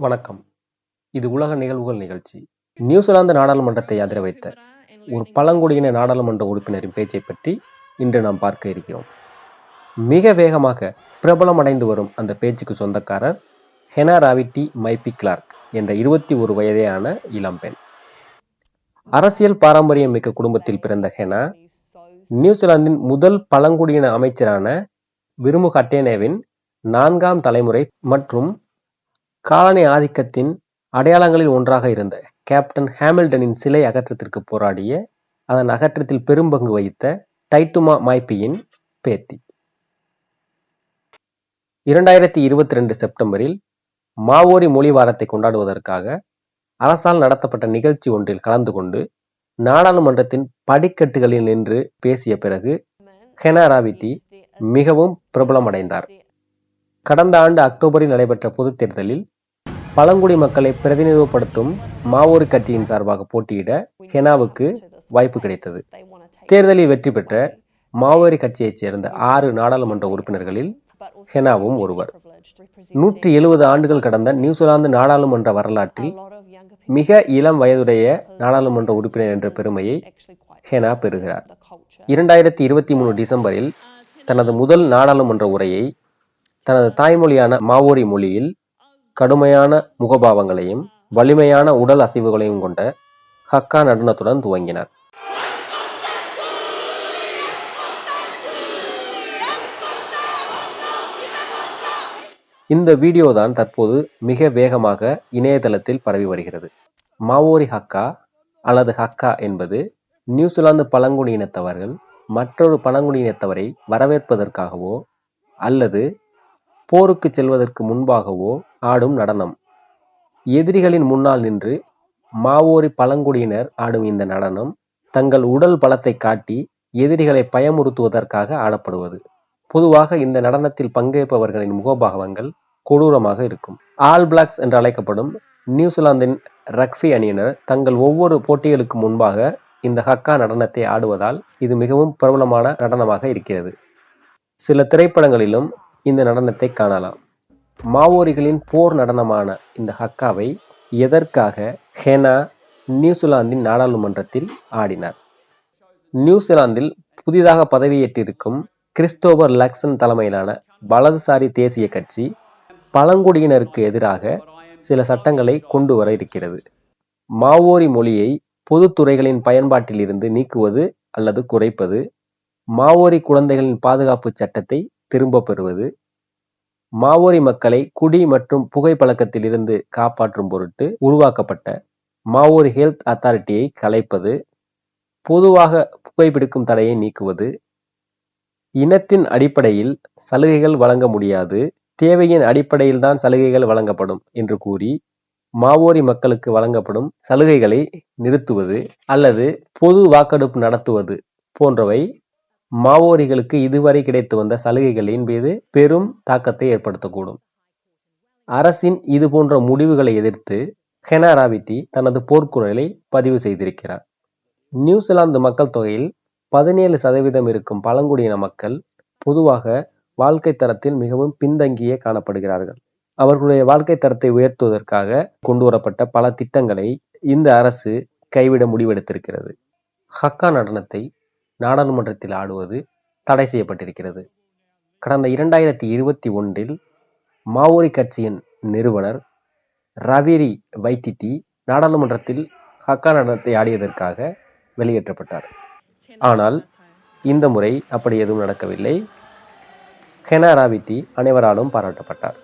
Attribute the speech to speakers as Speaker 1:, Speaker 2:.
Speaker 1: வணக்கம். இது உலக நிகழ்வுகள் நிகழ்ச்சி. நியூசிலாந்து நாடாளுமன்றத்தை அதிர வைத்த ஒரு பழங்குடியின நாடாளுமன்ற உறுப்பினரின் பேச்சை பற்றி இன்று நாம் பார்க்க இருக்கிறோம். மிக வேகமாக பிரபலமடைந்து வரும் அந்த பேச்சுக்கு சொந்தக்காரர் ஹெனா ராவிட்டி மைபி கிளார்க் என்ற 21 வயதேயான இளம்பெண். அரசியல் பாரம்பரியம் மிக்க குடும்பத்தில் பிறந்த ஹெனா, நியூசிலாந்தின் முதல் பழங்குடியின அமைச்சரான விருமுக அட்டேனேவின் 4ஆம் தலைமுறை மற்றும் காலனி ஆதிக்கத்தின் அடையாளங்களில் ஒன்றாக இருந்த கேப்டன் ஹாமில்டனின் சிலை அகற்றத்திற்கு போராடிய, அதன் அகற்றத்தில் பெரும்பங்கு வகித்த டைட்டுமா மைபியின் பேத்தி. 2022 செப்டம்பரில் மாவோரி மொழி வாரத்தை கொண்டாடுவதற்காக அரசால் நடத்தப்பட்ட நிகழ்ச்சி ஒன்றில் கலந்து கொண்டு நாடாளுமன்றத்தின் படிக்கட்டுகளில் நின்று பேசிய பிறகு ஹெனா ராவிட்டி மிகவும் பிரபலமடைந்தார். கடந்த ஆண்டு அக்டோபரில் நடைபெற்ற பொதுத் தேர்தலில் பழங்குடி மக்களை பிரதிநிதித்துவப்படுத்தும் மாவோரி கட்சியின் சார்பாக போட்டியிட ஹெனாவுக்கு வாய்ப்பு கிடைத்தது. தேர்தலில் வெற்றி பெற்ற மாவோரி கட்சியைச் சேர்ந்த 6 நாடாளுமன்ற உறுப்பினர்களில் ஹெனாவும் ஒருவர். 170 ஆண்டுகள் கடந்த நியூசிலாந்து நாடாளுமன்ற வரலாற்றில் மிக இளம் வயதுடைய நாடாளுமன்ற உறுப்பினர் என்ற பெருமையை ஹெனா பெறுகிறார். 2023 டிசம்பரில் தனது முதல் நாடாளுமன்ற உரையை தனது தாய்மொழியான மாவோரி மொழியில் கடுமையான முகபாவங்களையும் வலிமையான உடல் அசைவுகளையும் கொண்ட ஹக்கா நடனத்துடன் துவங்கினார். இந்த வீடியோ தான் தற்போது மிக வேகமாக இணையதளத்தில் பரவி வருகிறது. மாவோரி ஹக்கா அல்லது ஹக்கா என்பது நியூசிலாந்து பழங்குடியினத்தவர்கள் மற்றொரு பழங்குடியினத்தவரை வரவேற்பதற்காகவோ அல்லது போருக்கு செல்வதற்கு முன்பாகவோ ஆடும் நடனம். எதிரிகளின் முன்னால் நின்று மாவோரி பழங்குடியினர் ஆடும் இந்த நடனம் தங்கள் உடல் பலத்தை காட்டி எதிரிகளை பயமுறுத்துவதற்காக ஆடப்படுவது. பொதுவாக இந்த நடனத்தில் பங்கேற்பவர்களின் முகபாவங்கள் கொடூரமாக இருக்கும். ஆல் பிளாக்ஸ் என்று அழைக்கப்படும் நியூசிலாந்தின் ரக்பி அணியினர் தங்கள் ஒவ்வொரு போட்டிகளுக்கு முன்பாக இந்த ஹக்கா நடனத்தை ஆடுவதால் இது மிகவும் பிரபலமான நடனமாக இருக்கிறது. சில திரைப்படங்களிலும் இந்த நடனத்தை காணலாம். மாவோரிகளின் போர் நடனமான இந்த ஹக்காவை எதற்காக ஹெனா நியூசிலாந்தின் நாடாளுமன்றத்தில் ஆடினார்? நியூசிலாந்தில் புதிதாக பதவியேற்றிருக்கும் கிறிஸ்டோபர் லக்சன் தலைமையிலான வலதுசாரி தேசிய கட்சி பழங்குடியினருக்கு எதிராக சில சட்டங்களை கொண்டு வர இருக்கிறது. மாவோரி மொழியை பொதுத்துறைகளின் பயன்பாட்டில் இருந்து நீக்குவது அல்லது குறைப்பது, மாவோரி குழந்தைகளின் பாதுகாப்பு சட்டத்தை திரும்ப பெறுவது, மாவோரி மக்களை குடி மற்றும் புகைப்பழக்கத்தில் இருந்து காப்பாற்றும் பொருட்டு உருவாக்கப்பட்ட மாவோரி ஹெல்த் அத்தாரிட்டியை கலைப்பது, பொதுவாக புகைப்பிடிக்கும் தடையை நீக்குவது, இனத்தின் அடிப்படையில் சலுகைகள் வழங்க முடியாது, தேவையின் அடிப்படையில் தான் சலுகைகள் வழங்கப்படும் என்று கூறி மாவோரி மக்களுக்கு வழங்கப்படும் சலுகைகளை நிறுத்துவது அல்லது பொது வாக்கெடுப்பு நடத்துவது போன்றவை மாவோரிகளுக்கு இதுவரை கிடைத்து வந்த சலுகைகளின் மீது பெரும் தாக்கத்தை ஏற்படுத்தக்கூடும். அரசின் இது போன்ற முடிவுகளை எதிர்த்து ஹெனா ராவிட்டி தனது போர்க்குரலை பதிவு செய்திருக்கிறார். நியூசிலாந்து மக்கள் தொகையில் 17% இருக்கும் பழங்குடியின மக்கள் பொதுவாக வாழ்க்கை தரத்தில் மிகவும் பின்தங்கியே காணப்படுகிறார்கள். அவர்களுடைய வாழ்க்கை தரத்தை உயர்த்துவதற்காக கொண்டு வரப்பட்ட பல திட்டங்களை இந்த அரசு கைவிட முடிவெடுத்திருக்கிறது. ஹக்கா நடனத்தை நாடாளுமன்றத்தில் ஆடுவது தடை செய்யப்பட்டிருக்கிறது. கடந்த 2021 மாவோரி கட்சியின் நிறுவனர் ரவிரி வைத்திட்டி நாடாளுமன்றத்தில் ஹக்கா நடனத்தை ஆடியதற்காக வெளியேற்றப்பட்டார். ஆனால் இந்த முறை அப்படி எதுவும் நடக்கவில்லை. ஹெனா ராவிட்டி அனைவராலும் பாராட்டப்பட்டார்.